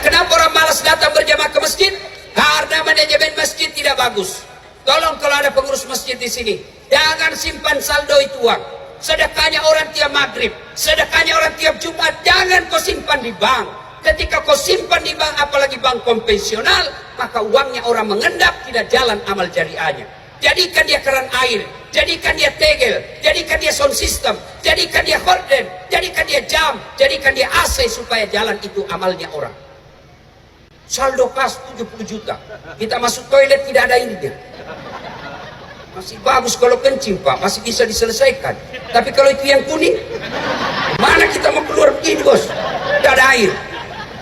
kenapa orang malas datang berjamaah ke masjid? Karena manajemen masjid tidak bagus. Tolong kalau ada pengurus masjid di sini, jangan simpan saldo itu uang. Sedekahnya orang tiap maghrib, sedekahnya orang tiap Jumat, jangan kau simpan di bank. Ketika kau simpan di bank, apalagi bank konvensional, maka uangnya orang mengendap, tidak jalan amal jariahnya. Jadikan dia keran air, jadikan dia tegel, jadikan dia sound system, jadikan dia horden, jadikan dia jam, jadikan dia AC supaya jalan itu amalnya orang. Saldo kas 70 juta, kita masuk toilet tidak ada ininya. Masih bagus kalau kencing Pak, masih bisa diselesaikan. Tapi kalau itu yang kuning, mana kita mau keluar begini bos? Tidak ada air.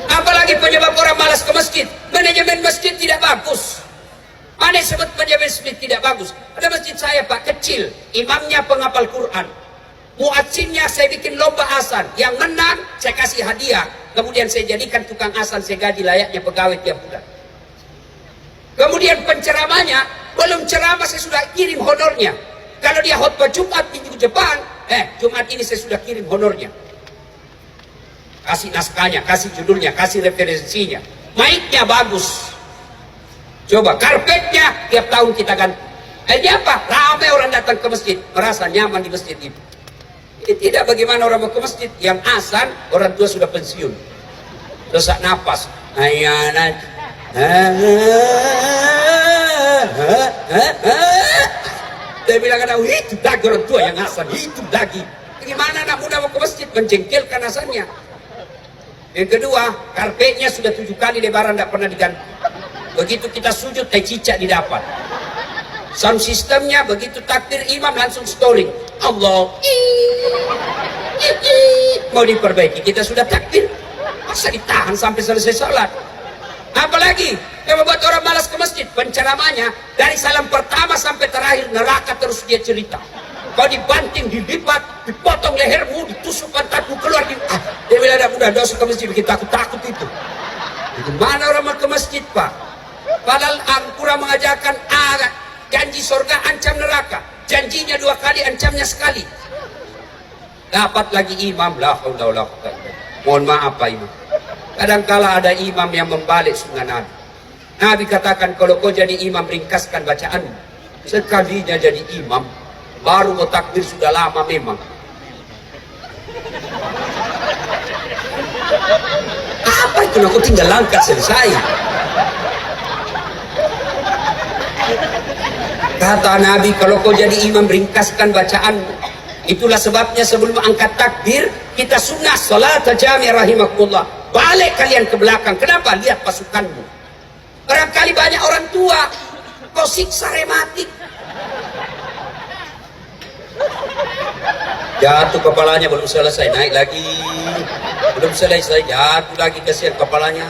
Apalagi penyebab orang malas ke masjid, manajemen masjid tidak bagus. Mana sebut manajemen masjid tidak bagus? Ada masjid saya Pak, kecil, imamnya penghafal Quran, muadzinnya saya bikin lomba azan, yang menang saya kasih hadiah, kemudian saya jadikan tukang azan, saya gaji layaknya pegawai tiap bulan. Kemudian penceramahnya, belum ceramah saya sudah kirim honornya. Kalau dia khotbah Jumat minggu depan, Jumat ini saya sudah kirim honornya. Kasih naskahnya, kasih judulnya, kasih referensinya. Mic-nya bagus. Coba karpetnya tiap tahun kita ganti. Ini apa? Ramai orang datang ke masjid, merasa nyaman di masjid itu. Ini tidak bagaimana orang mau ke masjid, yang azan orang tua sudah pensiun. Sesak napas. Dia bilang ada itu lagi orang tua yang azan, itu lagi. Bagaimana anak muda mau ke masjid, menjengkelkan azannya. Yang kedua, karpetnya sudah 7 kali lebaran tidak pernah diganti. Begitu kita sujud, cicak didapat. Sound sistemnya begitu takbir imam langsung storing. Allah, mau diperbaiki. Kita sudah takbir, masa ditahan sampai selesai sholat? Apalagi yang membuat orang malas ke masjid, penceramahnya dari salam pertama sampai terakhir neraka terus dia cerita. Kau dibanting, dilipat, dipotong lehermu, ditusuk pantatmu, keluar dia bilang ada mudah dosa ke masjid, bikin takut itu. Gimana orang mau ke masjid Pak? Padahal Al-Quran mengajarkan janji surga ancam neraka, janjinya 2 kali, ancamnya sekali. Dapat lagi imam, mohon maaf Pak Imam, kadangkala ada imam yang membalik sunnah Nabi. Nabi katakan kalau kau jadi imam, ringkaskan bacaanmu. Sekalinya jadi imam, baru mau takbir sudah lama memang. Apa itu? Aku tinggal langkah selesai. Kata Nabi, kalau kau jadi imam, ringkaskan bacaan. Itulah sebabnya sebelum angkat takbir, kita sunnah salat jami' rahimakumullah. Balik kalian ke belakang. Kenapa? Lihat pasukanmu. Barangkali banyak orang tua kau siksa rematik. Jatuh kepalanya, belum selesai, naik lagi. Belum selesai, jatuh lagi, kasihan kepalanya.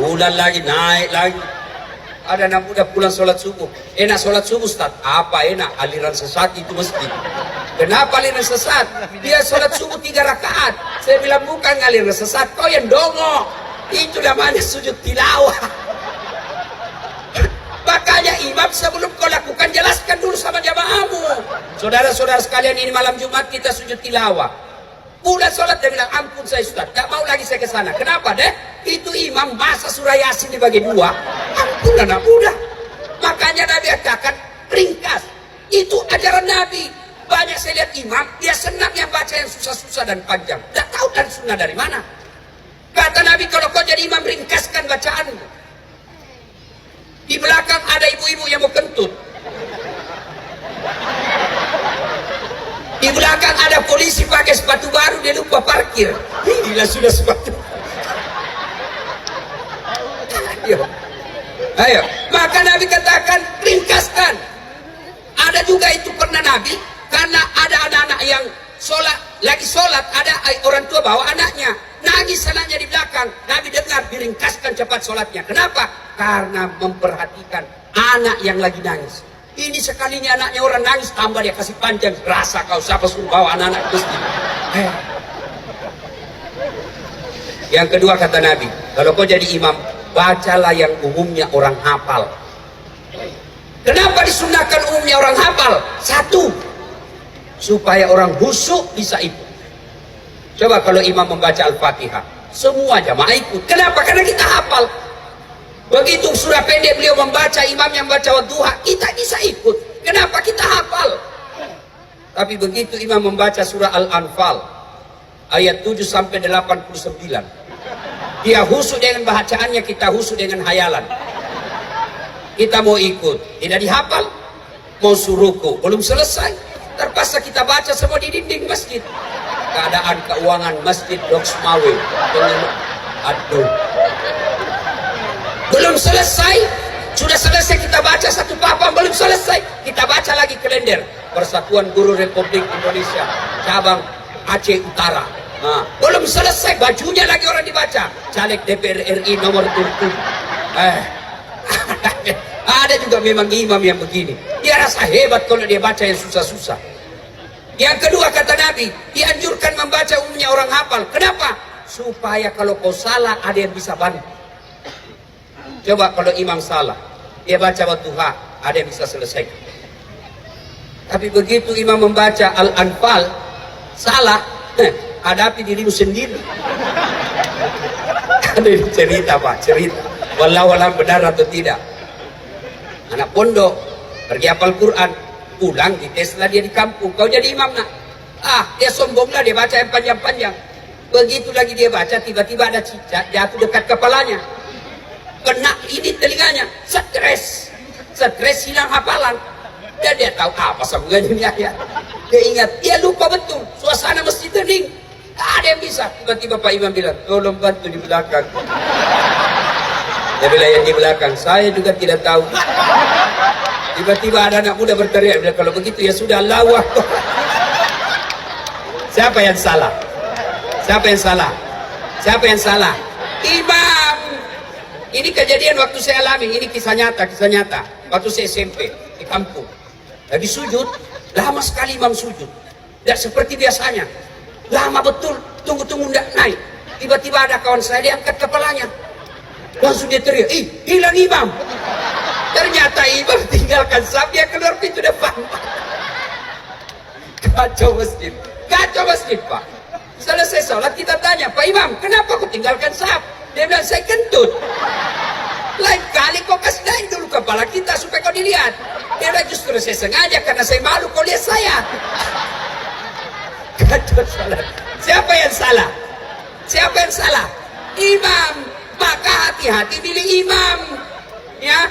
Bulan lagi, naik lagi. Ada anak muda pulang sholat subuh. Enak sholat subuh Ustaz. Apa enak? Aliran sesat itu masjid. Kenapa aliran sesat? Dia sholat subuh 3 rakaat. Saya bilang bukan aliran sesat, kau yang dongo. Itu namanya sujud tilawah. Makanya imam sebelum kau lakukan, jelaskan dulu sama jamaahmu. Saudara-saudara sekalian, ini malam Jumat kita sujud tilawah. Udah sholat, dia bilang ampun saya Ustaz, gak mau lagi saya ke sana. Kenapa deh? Itu imam masa surah Yasin dibagi 2. Ampun anak muda. Makanya Nabi katakan ringkas. Itu ajaran Nabi. Banyak saya lihat imam, dia senang yang baca yang susah-susah dan panjang. Gak tahu dari sunnah dari mana. Kata Nabi, kalau kau jadi imam, ringkaskan bacaanmu. Di belakang ada ibu-ibu yang mau kentut. Di belakang ada polisi pakai sepatu baru, dia lupa parkir. Gila sudah sepatu. Ayo. Maka Nabi katakan ringkaskan. Ada juga itu pernah Nabi, karena ada anak-anak yang lagi sholat, ada orang tua bawa anaknya, nangis anaknya di belakang. Nabi dengar, diringkaskan cepat sholatnya. Kenapa? Karena memperhatikan anak yang lagi nangis. Ini sekalinya anaknya orang nangis, tambah dia kasih panjang. Rasa kau siapa suruh bawa anak-anak ke masjid. Yang kedua kata Nabi, kalau kau jadi imam, bacalah yang umumnya orang hafal. Kenapa disunahkan umumnya orang hafal? 1, supaya orang khusyuk bisa ikut. Coba kalau imam membaca Al-Fatihah, Semua jamaah ikut. Kenapa? Karena kita hafal. Begitu surah pendek beliau membaca, imam yang baca wadduha, kita bisa ikut. Kenapa? Kita hafal. Tapi begitu imam membaca surah Al-Anfal ayat 7 sampai 89, dia husu dengan bacaannya, kita husu dengan hayalan. Kita mau ikut, tidak dihafal, mau suruhku, belum selesai, terpaksa kita baca semua di dinding masjid. Keadaan keuangan masjid Doksmawe dengan aduh, belum selesai, sudah selesai kita baca satu papan, belum selesai, kita baca lagi kalender Persatuan Guru Republik Indonesia cabang Aceh Utara. Nah, belum selesai, bajunya lagi orang dibaca, caleg DPR RI nomor turun. Ada juga memang imam yang begini, dia rasa hebat kalau dia baca yang susah-susah. Yang kedua kata Nabi, dianjurkan membaca umumnya orang hafal. Kenapa? Supaya kalau kau salah ada yang bisa bantu. Coba kalau imam salah, dia baca wadduha, ada yang bisa selesaikan. Tapi begitu imam membaca Al-Anfal salah, hadapi dirimu sendiri. Ada cerita Pak, cerita. Wallahu alam benar atau tidak. Anak pondok pergi hafal Quran, pulang diteslah dia di kampung. Kau jadi imam nak? Dia sombonglah, dia baca yang panjang-panjang. Begitu lagi dia baca, tiba-tiba ada cicak jatuh dekat kepalanya. Kena ini telinganya, stres hilang hafalan. Dan dia tahu apa sambungannya ini ayat. Dia ingat, dia lupa betul, suasana masjid hening, ada yang bisa. Tiba-tiba Pak Imam bilang, tolong bantu di belakang. Dia bilang yang di belakang, saya juga tidak tahu. Tiba-tiba ada anak muda berteriak, bilang, kalau begitu ya sudah, Allahu Akbar. Siapa yang salah? Siapa yang salah? Siapa yang salah? Imam. Ini kejadian waktu saya alami, ini kisah nyata. Waktu saya SMP di kampung. Lagi sujud, lama sekali imam sujud. Tidak seperti biasanya. Lama betul, tunggu-tunggu tidak naik. Tiba-tiba ada kawan saya, dia angkat kepalanya. Langsung dia teriak, hilang imam. Ternyata imam tinggalkan saf, dia keluar pintu depan. Kacau masjid Pak. Selesai sholat kita tanya, Pak Imam, kenapa kau tinggalkan saf? Dia bilang, saya kentut. Lain kali kau kasih naik dulu kepala kita supaya kau dilihat. Dia bilang, justru saya sengaja karena saya malu kau lihat saya. Kacau sholat. Siapa yang salah? Siapa yang salah? Imam. Maka hati-hati pilih imam. Ya,